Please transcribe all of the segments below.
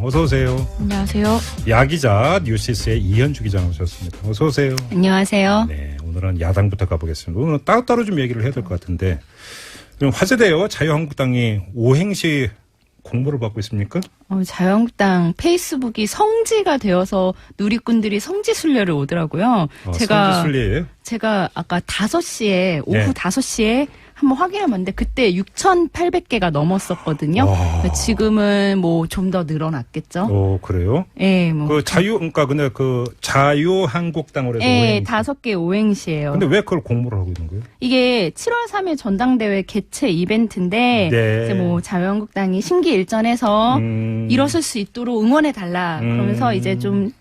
어서 오세요. 안녕하세요. 야기자 뉴시스의 이현주 기자 나오셨습니다. 어서 오세요. 안녕하세요. 네, 오늘은 야당부터 가보겠습니다. 오늘은 따로따로 좀 얘기를 해야 될 것 같은데 그럼 화제돼요. 자유한국당이 오행시 공모를 받고 있습니까? 자유한국당 페이스북이 성지가 되어서 누리꾼들이 성지 순례를 오더라고요. 성지 순례예요? 제가 아까 5시에 오후 네. 5시에 한번 확인해봤는데 그때 6,800개가 넘었었거든요. 와. 지금은 뭐 좀 더 늘어났겠죠. 그래요? 네, 뭐. 그러니까 근데 자유한국당으로 해서 네, 오행시. 5개 오행시예요. 근데 왜 그걸 공모를 하고 있는 거예요? 이게 7월 3일 전당대회 개최 이벤트인데 네. 이제 뭐 자유한국당이 심기일전해서 일어설 수 있도록 응원해달라. 그러면서 이제 좀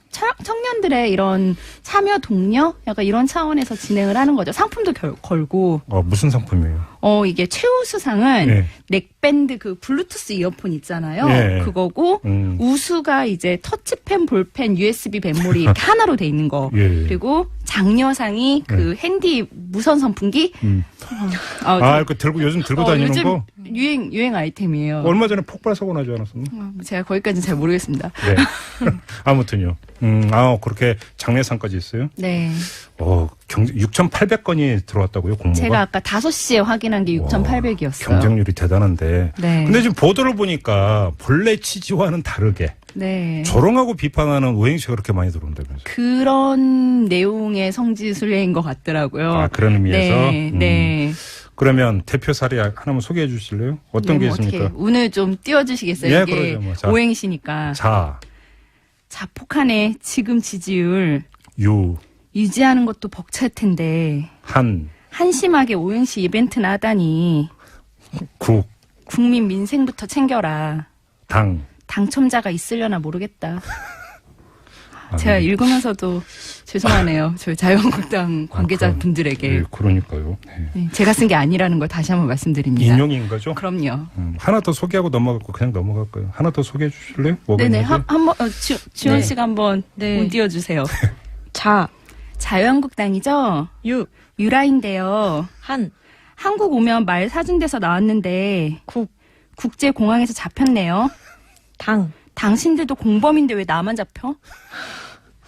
청년들의 이런 참여 독려? 약간 이런 차원에서 진행을 하는 거죠. 상품도 걸고. 무슨 상품이에요? 이게 최우수상은 네. 넥밴드 그 블루투스 이어폰 있잖아요. 네. 그거고, 우수가 이제 터치펜, 볼펜, USB 밴몰이 이렇게 하나로 돼 있는 거. 예. 그리고 장려상이 그 핸디 무선 선풍기. 요즘 들고 다니는 요즘 거? 유행 아이템이에요. 얼마 전에 폭발 사고 나지 않았었나? 제가 거기까지는 잘 모르겠습니다. 네. 아무튼요. 그렇게 장려상까지 있어요? 네. 6,800건이 들어왔다고요, 공모가? 제가 아까 5시에 확인한 게 6,800이었어요. 경쟁률이 대단한데. 네. 근데 지금 보도를 보니까 본래 취지와는 다르게 네. 조롱하고 비판하는 오행시가 그렇게 많이 들어온다면서요? 그런 내용의 성지순례인 것 같더라고요. 그런 의미에서? 네. 네. 그러면 대표 사례 하나만 소개해 주실래요? 어떤 게 있습니까? 어떻게 운을 좀 띄워주시겠어요? 예, 이게 그러죠, 뭐. 오행시니까. 자폭한의 지금 지지율 유지하는 것도 벅찰 텐데 한심하게 오행시 이벤트나 하다니 국민 민생부터 챙겨라. 당첨자가 있으려나 모르겠다. 제가 읽으면서도 죄송하네요. 저희 자유한국당 관계자분들에게. 네, 그러니까요. 네, 제가 쓴 게 아니라는 걸 다시 한번 말씀드립니다. 인용인 거죠? 그럼요. 하나 더 소개하고 넘어갈고 그냥 넘어갈까요? 하나 더 소개해 주실래요? 네네. 한번 지원 씨가 한번 운 띄워주세요. 자유한국당이죠. 유라인데요. 한국 오면 말 사준대서 나왔는데 국제공항에서 잡혔네요. 당신들도 공범인데 왜 나만 잡혀?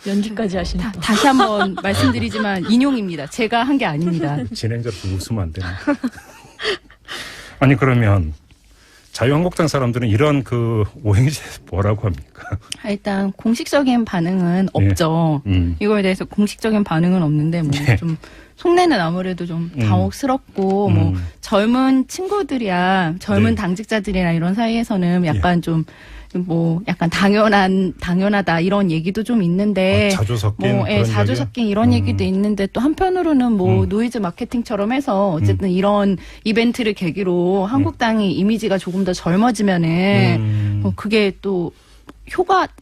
연기까지 하시네. 다시 한번 말씀드리지만 인용입니다. 제가 한 게 아닙니다. 진행자로서 웃으면 안 되나? 아니 그러면 자유한국당 사람들은 이런 오행시에 뭐라고 합니까? 일단 공식적인 반응은 없죠. 이거에 대해서 공식적인 반응은 없는데 좀 속내는 아무래도 좀 당혹스럽고 젊은 친구들이야 젊은 당직자들이나 이런 사이에서는 약간 약간 당연하다 이런 얘기도 좀 있는데. 자주 섞인. 자주 섞인 이런 얘기도 있는데 또 한편으로는 노이즈 마케팅처럼 해서 어쨌든 이런 이벤트를 계기로 한국당이 이미지가 조금 더 젊어지면은 그게 또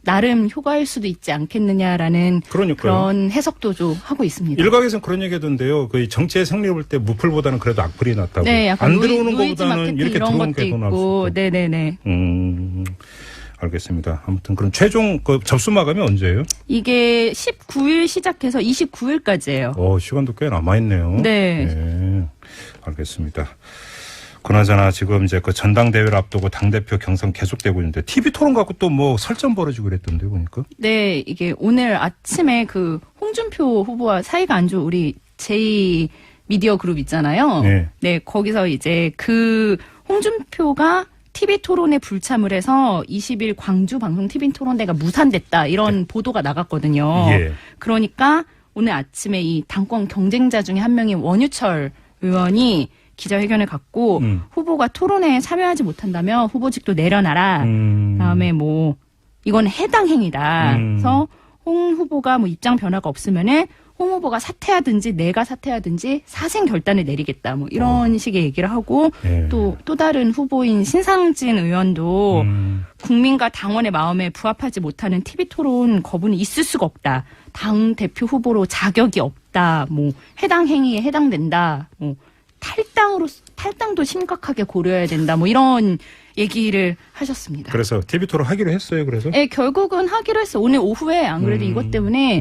나름 효과일 수도 있지 않겠느냐라는 그런 해석도 좀 하고 있습니다. 일각에서는 그런 얘기 하던데요. 정치의 승리를 볼 때 무풀보다는 그래도 악플이 낫다고. 네, 약간 안 들어오는 것보다는 이렇게 들어오는 게 더 나을 수 있고. 네네네. 알겠습니다. 아무튼 그럼 최종 접수 마감이 언제예요? 이게 19일 시작해서 29일까지예요. 시간도 꽤 남아있네요. 네. 알겠습니다. 그나저나 지금 이제 전당대회를 앞두고 당대표 경선 계속되고 있는데 TV 토론 갖고 또 설전 벌어지고 그랬던데 보니까. 네, 이게 오늘 아침에 홍준표 후보와 사이가 안 좋은 우리 제2 미디어 그룹 있잖아요. 네, 거기서 이제 홍준표가 TV 토론에 불참을 해서 20일 광주 방송 TV 토론대가 무산됐다 이런 보도가 나갔거든요. 그러니까 오늘 아침에 이 당권 경쟁자 중에 한 명인 원유철 의원이 기자회견을 갖고 후보가 토론에 참여하지 못한다면 후보직도 내려놔라. 그다음에 이건 해당 행위다. 그래서 홍 후보가 입장 변화가 없으면은 홍 후보가 사퇴하든지 내가 사퇴하든지 사생 결단을 내리겠다. 이런 식의 얘기를 하고 또 다른 후보인 신상진 의원도 국민과 당원의 마음에 부합하지 못하는 TV 토론 거부는 있을 수가 없다. 당 대표 후보로 자격이 없다. 해당 행위에 해당된다. 탈당도 심각하게 고려해야 된다. 이런 얘기를 하셨습니다. 그래서 TV 토론 하기로 했어요. 그래서? 네, 결국은 하기로 했어요. 오늘 오후에 안 그래도 이것 때문에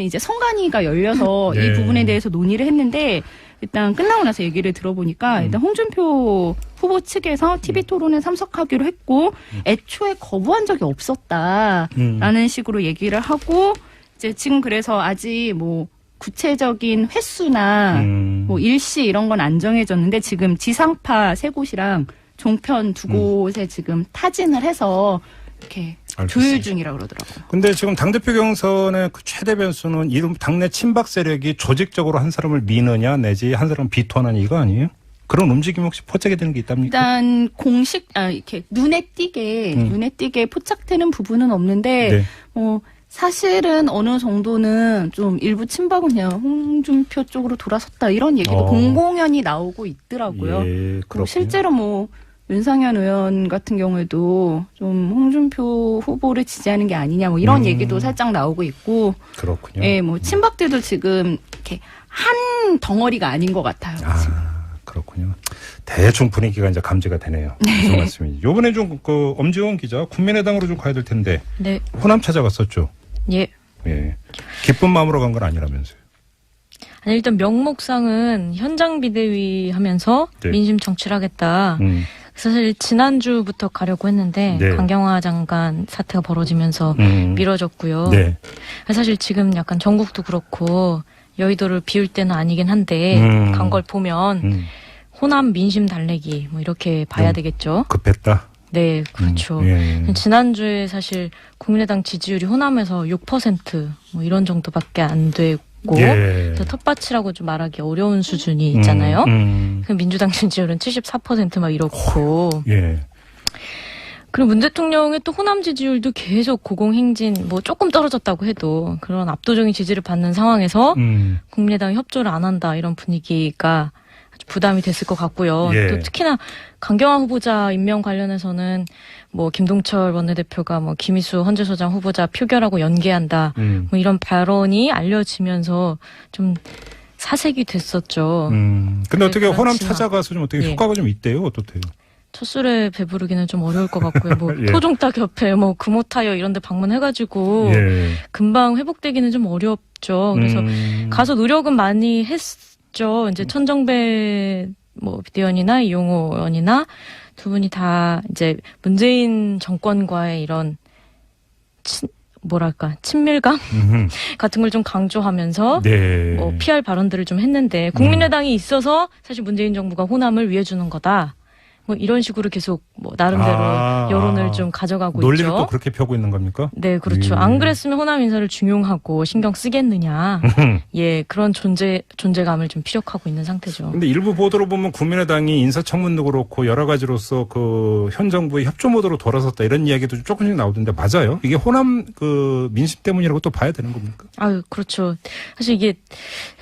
이제 선관위가 열려서 이 부분에 대해서 논의를 했는데 일단 끝나고 나서 얘기를 들어보니까 일단 홍준표 후보 측에서 TV 토론에 참석하기로 했고 애초에 거부한 적이 없었다라는 식으로 얘기를 하고 이제 지금 그래서 아직 뭐 구체적인 횟수나 뭐 일시 이런 건 안 정해졌는데 지금 지상파 세 곳이랑 종편 두 곳에 지금 타진을 해서 이렇게 조율 중이라고 그러더라고요. 근데 지금 당대표 경선의 그 최대 변수는 이름 당내 친박 세력이 조직적으로 한 사람을 미느냐 내지 한 사람을 비토하느냐 이거 아니에요? 그런 움직임 혹시 포착이 되는 게 있답니까? 일단 이렇게 눈에 띄게 포착되는 부분은 없는데 네. 사실은 어느 정도는 좀 일부 친박은 그냥 홍준표 쪽으로 돌아섰다 이런 얘기도 공공연히 나오고 있더라고요. 예, 실제로 뭐 윤상현 의원 같은 경우에도 좀 홍준표 후보를 지지하는 게 아니냐 뭐 이런 얘기도 살짝 나오고 있고. 그렇군요. 예, 뭐 친박들도 지금 이렇게 한 덩어리가 아닌 것 같아요. 지금. 그렇군요. 대충 분위기가 이제 감지가 되네요. 무슨 말씀인지. 요번에 좀 그 엄지원 기자 국민의당으로 좀 가야 될 텐데. 네. 호남 찾아갔었죠. 예. 예. 기쁜 마음으로 간 건 아니라면서요. 아니, 일단 명목상은 현장 비대위 하면서 네. 민심 정치를 하겠다. 사실 지난주부터 가려고 했는데 네. 강경화 장관 사태가 벌어지면서 미뤄졌고요. 네. 사실 지금 약간 전국도 그렇고 여의도를 비울 때는 아니긴 한데 간 걸 보면 호남 민심 달래기 뭐 이렇게 봐야 되겠죠. 급했다. 네, 그렇죠. 예. 지난주에 사실 국민의당 지지율이 호남에서 6%뭐 이런 정도밖에 안 되고 예. 텃밭이라고 좀 말하기 어려운 수준이 있잖아요. 그 민주당 지지율은 74%막 이렇고. 예. 그리고 문 대통령의 또 호남 지지율도 계속 고공행진 뭐 조금 떨어졌다고 해도 그런 압도적인 지지를 받는 상황에서 국민의당이 협조를 안 한다 이런 분위기가 아주 부담이 됐을 것 같고요. 예. 또 특히나 강경화 후보자 임명 관련해서는 뭐 김동철 원내대표가 뭐 김희수 헌재소장 후보자 표결하고 연계한다 뭐 이런 발언이 알려지면서 좀 사색이 됐었죠. 근데 어떻게 호남 그렇지만, 찾아가서 좀 어떻게 예. 효과가 좀 있대요? 어떻대요? 첫 술에 배부르기는 좀 어려울 것 같고요. 뭐 예. 토종닭 옆에 뭐 금호타이어 이런 데 방문해가지고 예. 금방 회복되기는 좀 어렵죠. 그래서 가서 노력은 많이 했죠. 이제 천정배 뭐 비대위원이나 이용호 의원이나 두 분이 다 이제 문재인 정권과의 이런 친밀감 같은 걸 좀 강조하면서 네. 뭐 PR 발언들을 좀 했는데 국민의당이 있어서 사실 문재인 정부가 호남을 위해 주는 거다. 뭐 이런 식으로 계속 뭐 나름대로 여론을 좀 가져가고 논리를 있죠. 또 그렇게 펴고 있는 겁니까? 네, 그렇죠. 안 그랬으면 호남 인사를 중용하고 신경 쓰겠느냐. 예, 그런 존재감을 좀 피력하고 있는 상태죠. 근데 일부 보도로 보면 국민의당이 인사청문도 그렇고 여러 가지로서 그 현 정부의 협조 모드로 돌아섰다 이런 이야기도 조금씩 나오던데 맞아요? 이게 호남 그 민심 때문이라고 또 봐야 되는 겁니까? 아유, 그렇죠. 사실 이게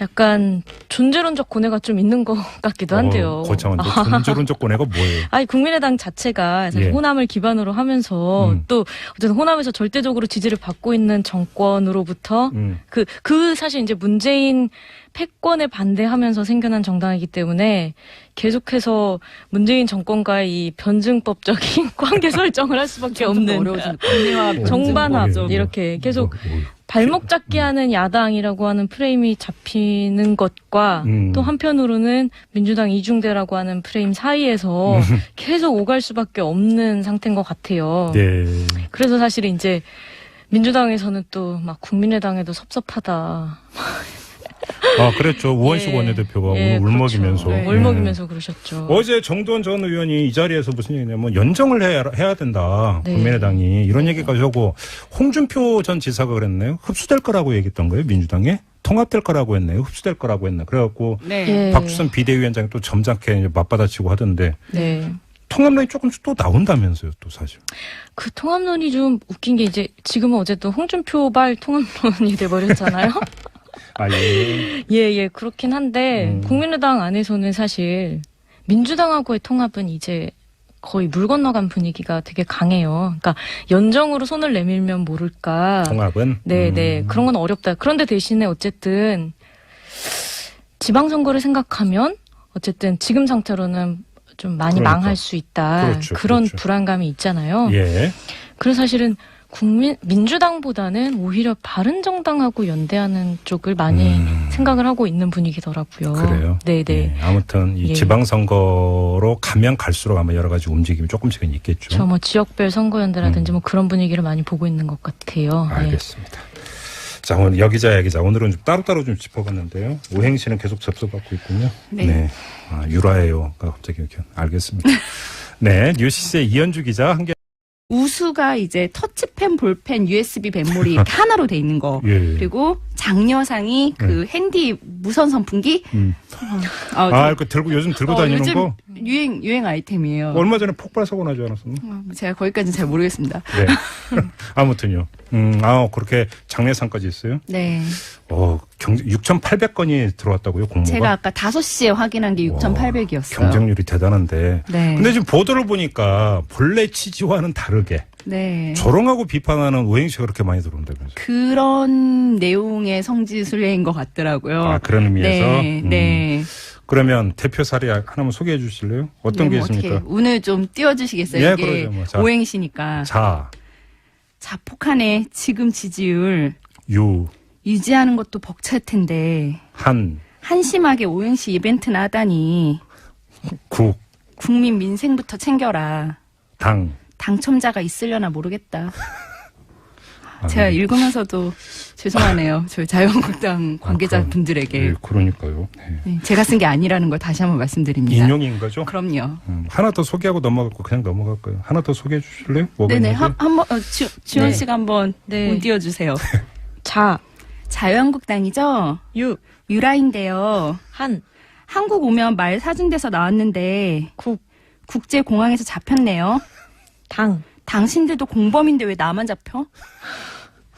약간 존재론적 고뇌가 좀 있는 것 같기도 한데요. 거창한데 존재론적 고뇌가 뭐예요? 아니, 국민의당 자체가 사실 예. 호남을 기반으로 하면서 또 어쨌든 호남에서 절대적으로 지지를 받고 있는 정권으로부터 그 사실 이제 문재인 패권에 반대하면서 생겨난 정당이기 때문에 계속해서 문재인 정권과의 이 변증법적인 관계 설정을 할 수밖에 없는 정반합 이렇게 계속 발목 잡기 하는 야당이라고 하는 프레임이 잡히는 것과 또 한편으로는 민주당 이중대라고 하는 프레임 사이에서 계속 오갈 수밖에 없는 상태인 것 같아요. 네. 그래서 사실 이제 민주당에서는 또 막 국민의당에도 섭섭하다. 그랬죠. 우원식 원내대표가 오늘 울먹이면서. 그렇죠. 울먹이면서 그러셨죠. 어제 정두원 전 의원이 이 자리에서 무슨 얘기냐면 연정을 해야 된다. 네. 국민의당이. 이런 얘기까지 하고 홍준표 전 지사가 그랬나요? 흡수될 거라고 얘기했던 거예요. 민주당에. 통합될 거라고 했나요? 흡수될 거라고 했나. 그래갖고 네. 박주선 비대위원장이 또 점잖게 이제 맞받아치고 하던데. 네. 통합론이 조금씩 또 나온다면서요. 또 사실. 그 통합론이 좀 웃긴 게 이제 지금은 어쨌든 홍준표발 통합론이 돼버렸잖아요. 예, 그렇긴 한데, 국민의당 안에서는 사실, 민주당하고의 통합은 이제 거의 물 건너간 분위기가 되게 강해요. 그러니까, 연정으로 손을 내밀면 모를까. 통합은? 네. 그런 건 어렵다. 그런데 대신에 어쨌든, 지방선거를 생각하면, 어쨌든 지금 상태로는 좀 많이 그러니까. 망할 수 있다. 그렇죠, 그런 그렇죠. 불안감이 있잖아요. 예. 그래서 사실은 민주당보다는 오히려 바른정당하고 연대하는 쪽을 많이 생각을 하고 있는 분위기더라고요. 그래요? 네네. 네, 아무튼 이 지방선거로 가면 갈수록 아마 여러 가지 움직임이 조금씩은 있겠죠. 저 뭐 지역별 선거연대라든지 뭐 그런 분위기를 많이 보고 있는 것 같아요. 알겠습니다. 자, 오늘 여기자 야기자 오늘은 좀 따로따로 좀 짚어봤는데요. 오행시는 계속 접수받고 있군요. 네. 유라예요가 갑자기 이렇게 알겠습니다. 네, 뉴시스의 이현주 기자 함께. 우수가 이제 터치펜, 볼펜, USB 뱃머리 이렇게 하나로 돼 있는 거. 예. 그리고 장려상이 그 핸디 무선 선풍기. 그 들고 요즘 들고 다니는 요즘 거. 유행 아이템이에요. 얼마 전에 폭발 사고 나지 않았었나? 제가 거기까지는 잘 모르겠습니다. 네. 아무튼요. 그렇게 장례상까지 있어요? 네. 6,800건이 들어왔다고요, 공모가? 제가 아까 5시에 확인한 게 6,800이었어요. 경쟁률이 대단한데. 네. 근데 지금 보도를 보니까 본래 취지와는 다르게. 네. 조롱하고 비판하는 오행시가 그렇게 많이 들어온다면서요? 그런 내용의 성지순례인 것 같더라고요. 그런 의미에서? 네. 네. 그러면 대표 사례 하나만 소개해 주실래요? 어떤 게 있습니까? 오늘 좀 띄워주시겠어요? 예, 이게 그러죠. 오행시니까. 자폭하네. 지금 지지율. 유지하는 것도 벅찰 텐데. 한심하게 오행시 이벤트나 하다니. 국민 민생부터 챙겨라. 당첨자가 있으려나 모르겠다. 제가 읽으면서도 죄송하네요. 저희 자유한국당 관계자분들에게. 네, 그러니까요. 네, 제가 쓴 게 아니라는 걸 다시 한번 말씀드립니다. 인용인 거죠? 그럼요. 하나 더 소개하고 넘어갈고 그냥 넘어갈까요? 하나 더 소개해 주실래요? 네네. 한번 지원 씨가 한번 띄워주세요. 자유한국당이죠? 유라인데요. 한국 오면 말 사준대서 나왔는데 국제공항에서 잡혔네요. 당신들도 공범인데 왜 나만 잡혀?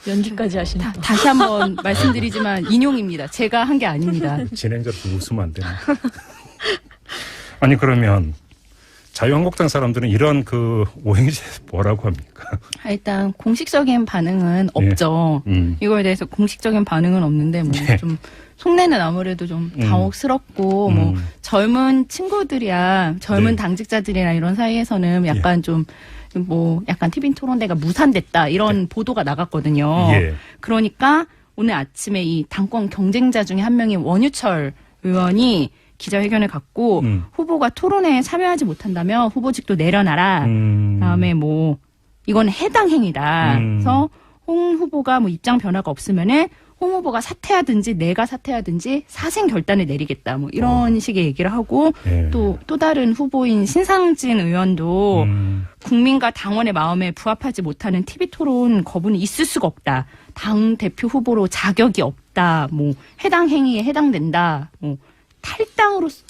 연기까지 하시는 다시 한번 말씀드리지만 인용입니다. 제가 한 게 아닙니다. 진행자도 웃으면 안 되나? 아니 그러면 자유한국당 사람들은 이런 그 오행시에서 뭐라고 합니까? 일단 공식적인 반응은 없죠. 이거에 대해서 공식적인 반응은 없는데 뭐 좀 속내는 아무래도 좀 당혹스럽고 뭐 젊은 친구들이야 젊은 당직자들이나 이런 사이에서는 약간 좀 뭐 약간 TV 토론대가 무산됐다 이런 보도가 나갔거든요. 그러니까 오늘 아침에 이 당권 경쟁자 중에 한 명인 원유철 의원이 기자회견을 갖고 후보가 토론회에 참여하지 못한다면 후보직도 내려놔라. 그다음에 뭐 이건 해당 행위다. 그래서 홍 후보가 뭐 입장 변화가 없으면은 홍 후보가 사퇴하든지 내가 사퇴하든지 사생 결단을 내리겠다. 뭐 이런 식의 얘기를 하고 또 다른 후보인 신상진 의원도 국민과 당원의 마음에 부합하지 못하는 TV 토론 거부는 있을 수가 없다. 당 대표 후보로 자격이 없다. 뭐 해당 행위에 해당된다. 뭐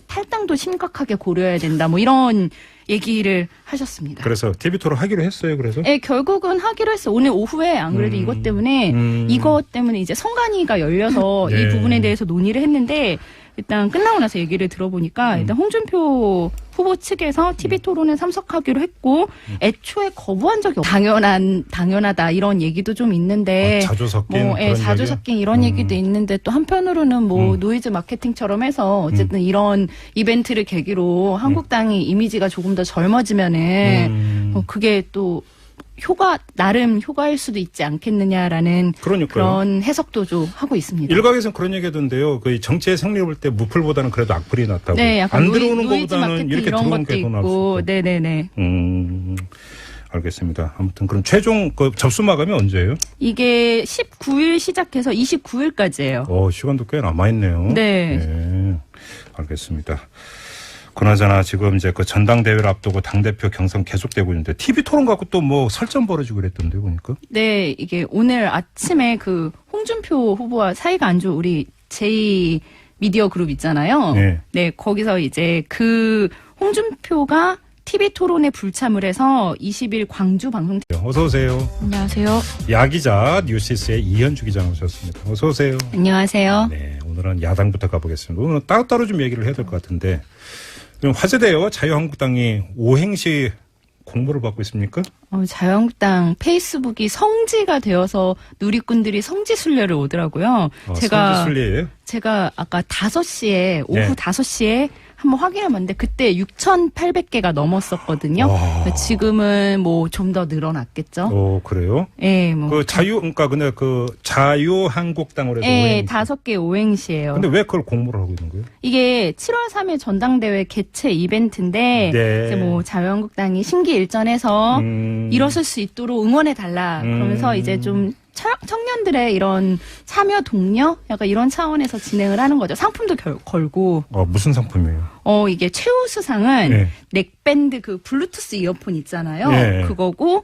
탈당도 심각하게 고려해야 된다. 뭐 이런 얘기를 하셨습니다. 그래서 TV 토론 하기로 했어요. 그래서? 네, 결국은 하기로 했어요. 오늘 오후에 안 그래도 이것 때문에 이제 선관위가 열려서 이 부분에 대해서 논의를 했는데 일단 끝나고 나서 얘기를 들어보니까 일단 홍준표 후보 측에서 TV 토론에 참석하기로 했고 애초에 거부한 적이 없다. 당연하다 이런 얘기도 좀 있는데 자주 섞인 자주 섞인 이런 얘기도 있는데 또 한편으로는 뭐 노이즈 마케팅처럼 해서 어쨌든 이런 이벤트를 계기로 한국당이 이미지가 조금 더 젊어지면은 그게 또 나름 효과일 수도 있지 않겠느냐라는 그런 해석도 좀 하고 있습니다. 일각에서는 그런 얘기하던데요. 그 정치의 생리를 볼 때 무풀보다는 그래도 악플이 낫다고. 네, 약간 안 들어오는 것보다는 이렇게 들어오는 게 더 나을 수 있고. 네네네. 알겠습니다. 아무튼 그럼 최종 접수 마감이 언제예요? 이게 19일 시작해서 29일까지예요. 시간도 꽤 남아있네요. 네. 알겠습니다. 그나저나 지금 이제 그 전당대회를 앞두고 당대표 경선 계속되고 있는데 TV 토론 갖고 또 뭐 설전 벌어지고 그랬던데 보니까. 네, 이게 오늘 아침에 그 홍준표 후보와 사이가 안 좋은 우리 제2 미디어 그룹 있잖아요. 네, 거기서 이제 그 홍준표가 TV 토론에 불참을 해서 20일 광주 방송. 어서 오세요. 안녕하세요. 야기자 뉴시스의 이현주 기자 나오셨습니다. 어서 오세요. 안녕하세요. 네, 오늘은 야당부터 가보겠습니다. 오늘은 따로따로 좀 얘기를 해야 될 것 같은데. 좀 화제돼요. 자유한국당이 오행시 공모를 받고 있습니까? 자유한국당 페이스북이 성지가 되어서 누리꾼들이 성지순례를 오더라고요. 성지순례예요? 제가 아까 5시에 오후 5시에 한번 확인해봤는데 그때 6,800개가 넘었었거든요. 지금은 뭐 좀 더 늘어났겠죠. 그래요? 예, 뭐. 그러니까 근데 그 자유한국당으로 해서 예, 5개 오행시예요. 근데 왜 그걸 공모를 하고 있는 거예요? 이게 7월 3일 전당대회 개최 이벤트인데 네. 이제 뭐 자유한국당이 심기일전해서 일어설 수 있도록 응원해달라. 그러면서 이제 좀 청년들의 이런 참여 독려? 약간 이런 차원에서 진행을 하는 거죠. 상품도 걸고. 무슨 상품이에요? 이게 최우수상은 네. 넥밴드 그 블루투스 이어폰 있잖아요. 네. 그거고